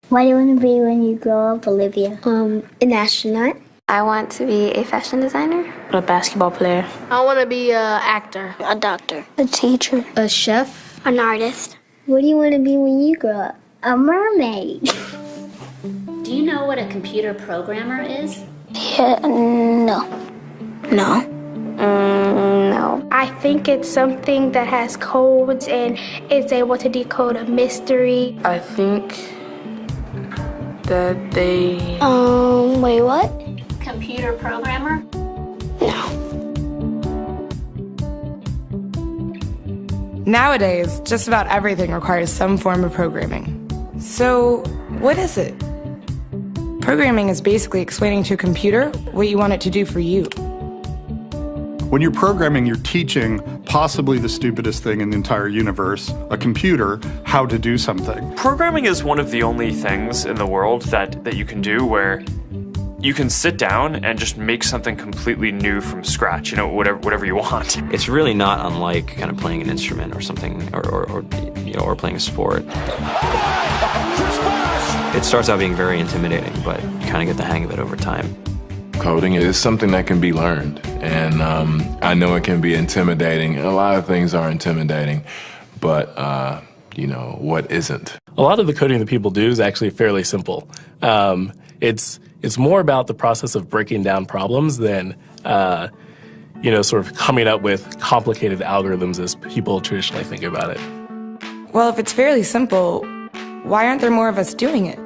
What do you want to be when you grow up, Olivia? An astronaut. I want to be a fashion designer. A basketball player. I want to be an actor. A doctor. A teacher. A chef. An artist. What do you want to be when you grow up? A mermaid. Do you know what a computer programmer is? Yeah, no. No. No. I think it's something that has codes and is able to decode a mystery. I think that they... Wait, what? Computer programmer? No. Nowadays, just about everything requires some form of programming. So, what is it? Programming is basically explaining to a computer what you want it to do for you. When you're programming, you're teaching possibly the stupidest thing in the entire universe, a computer, how to do something. Programming is one of the only things in the world that you can do where you can sit down and just make something completely new from scratch, whatever you want. It's really not unlike kind of playing an instrument or something, or playing a sport. It starts out being very intimidating, but you kind of get the hang of it over time. Coding is something that can be learned, and I know it can be intimidating. A lot of things are intimidating, but what isn't? A lot of the coding that people do is actually fairly simple. It's more about the process of breaking down problems than sort of coming up with complicated algorithms as people traditionally think about it. Well, if it's fairly simple, why aren't there more of us doing it?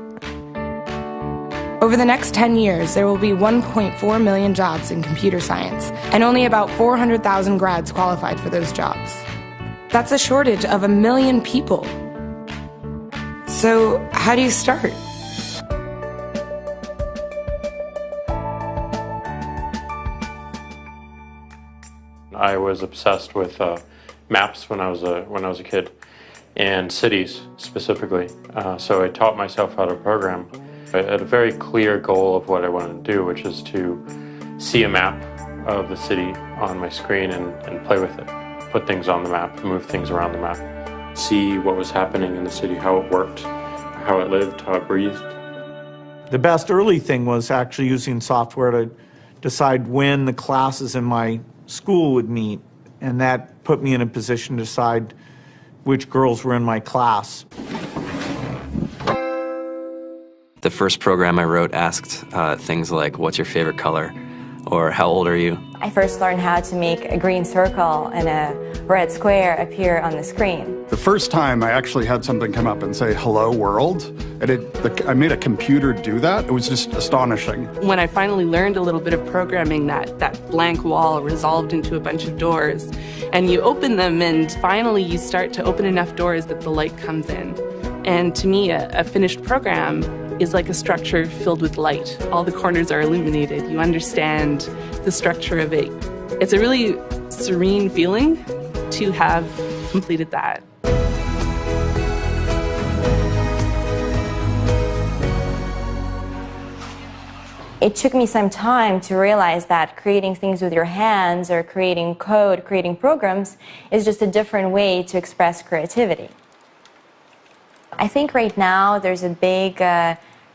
Over the next 10 years, there will be 1.4 million jobs in computer science, and only about 400,000 grads qualified for those jobs. That's a shortage of 1 million people. So, how do you start? I was obsessed with maps when I was a kid, and cities specifically. So I taught myself how to program. I had a very clear goal of what I wanted to do, which is to see a map of the city on my screen and play with it. Put things on the map, move things around the map. See what was happening in the city, how it worked, how it lived, how it breathed. The best early thing was actually using software to decide when the classes in my school would meet, and that put me in a position to decide which girls were in my class. The first program I wrote asked things like, what's your favorite color? Or how old are you? I first learned how to make a green circle and a red square appear on the screen. The first time I actually had something come up and say, hello world, and I made a computer do that. It was just astonishing. When I finally learned a little bit of programming, that blank wall resolved into a bunch of doors, and you open them, and finally you start to open enough doors that the light comes in. And to me, a finished program is like a structure filled with light. All the corners are illuminated. You understand the structure of it. It's a really serene feeling to have completed that. It took me some time to realize that creating things with your hands or creating code, creating programs, is just a different way to express creativity. I think right now there's a big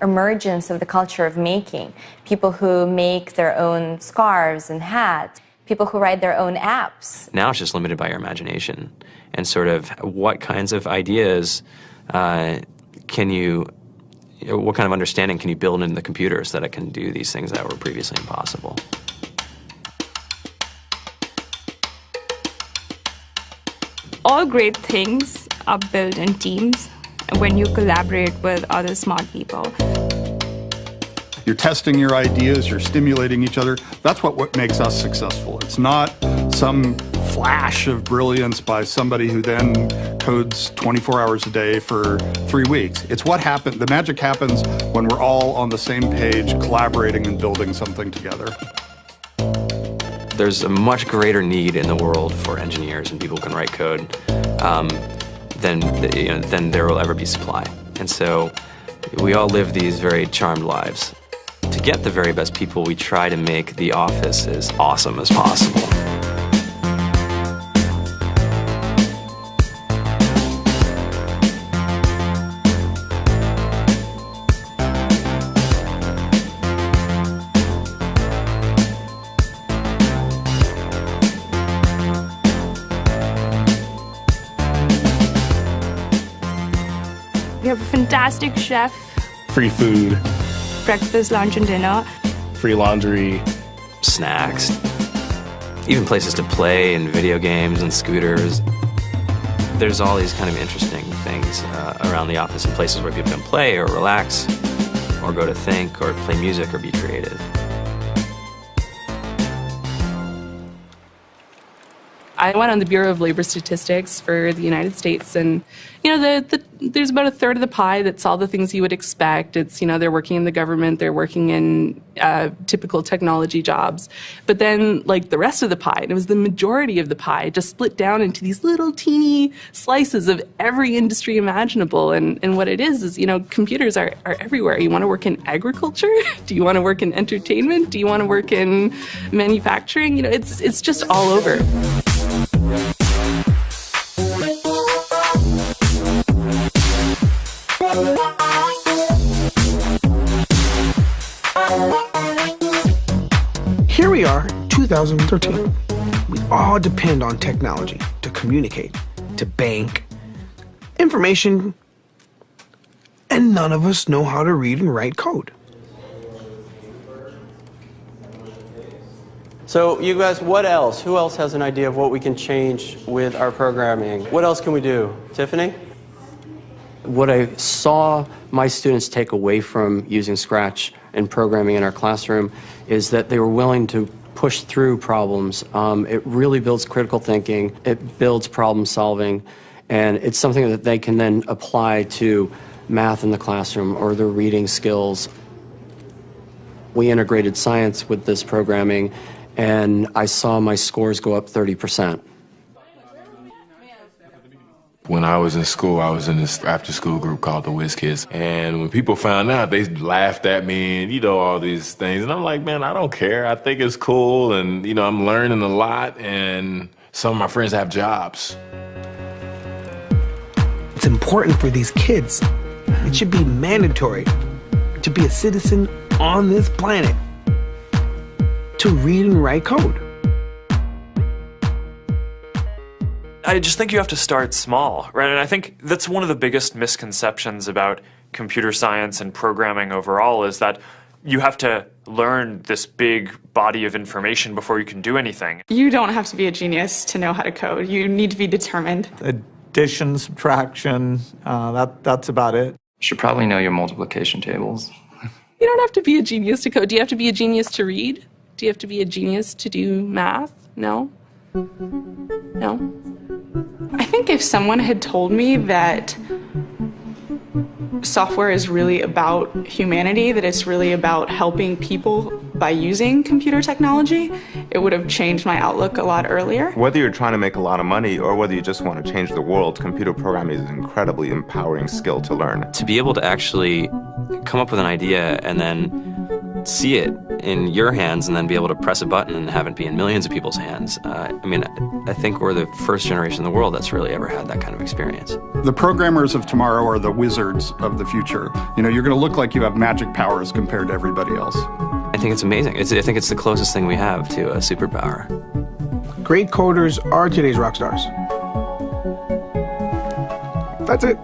emergence of the culture of making. People who make their own scarves and hats, people who write their own apps. Now it's just limited by your imagination and sort of what kinds of ideas what kind of understanding can you build into the computer so that it can do these things that were previously impossible. All great things are built in teams when you collaborate with other smart people. You're testing your ideas, you're stimulating each other. That's what makes us successful. It's not some flash of brilliance by somebody who then codes 24 hours a day for 3 weeks. It's what happened. The magic happens when we're all on the same page, collaborating and building something together. There's a much greater need in the world for engineers and people who can write code than there will ever be supply. And so we all live these very charmed lives. To get the very best people, we try to make the office as awesome as possible. have a fantastic chef, Free food, breakfast, lunch, and dinner. free laundry, snacks, even places to play and video games and scooters. There's all these kind of interesting things around the office and places where people can play or relax or go to think or play music or be creative. I went on the Bureau of Labor Statistics for the United States, and there's about a third of the pie that's all the things you would expect. It's, they're working in the government, they're working in typical technology jobs. But then, like, the rest of the pie, and it was the majority of the pie, just split down into these little teeny slices of every industry imaginable. And what it is, computers are everywhere. You want to work in agriculture? Do you want to work in entertainment? Do you want to work in manufacturing? It's just all over. Here we are, 2013. We all depend on technology to communicate, to bank, information, and none of us know how to read and write code. So you guys, what else? Who else has an idea of what we can change with our programming? What else can we do? Tiffany? What I saw my students take away from using Scratch and programming in our classroom is that they were willing to push through problems. It really builds critical thinking, it builds problem solving, and it's something that they can then apply to math in the classroom or their reading skills. We integrated science with this programming, and I saw my scores go up 30%. When I was in school, I was in this after-school group called the Whiz Kids. And when people found out, they laughed at me and, all these things. And I'm like, man, I don't care. I think it's cool. And, I'm learning a lot. And some of my friends have jobs. It's important for these kids. It should be mandatory to be a citizen on this planet, to read and write code. I just think you have to start small, right? And I think that's one of the biggest misconceptions about computer science and programming overall is that you have to learn this big body of information before you can do anything. You don't have to be a genius to know how to code. You need to be determined. Addition, subtraction, that's about it. You should probably know your multiplication tables. You don't have to be a genius to code. Do you have to be a genius to read? Do you have to be a genius to do math? No? No? I think if someone had told me that software is really about humanity, that it's really about helping people by using computer technology, it would have changed my outlook a lot earlier. Whether you're trying to make a lot of money or whether you just want to change the world, computer programming is an incredibly empowering skill to learn. To be able to actually come up with an idea and then see it in your hands and then be able to press a button and have it be in millions of people's hands. I think we're the first generation in the world that's really ever had that kind of experience. The programmers of tomorrow are the wizards of the future. You're going to look like you have magic powers compared to everybody else. I think it's amazing. I think it's the closest thing we have to a superpower. Great coders are today's rock stars. That's it.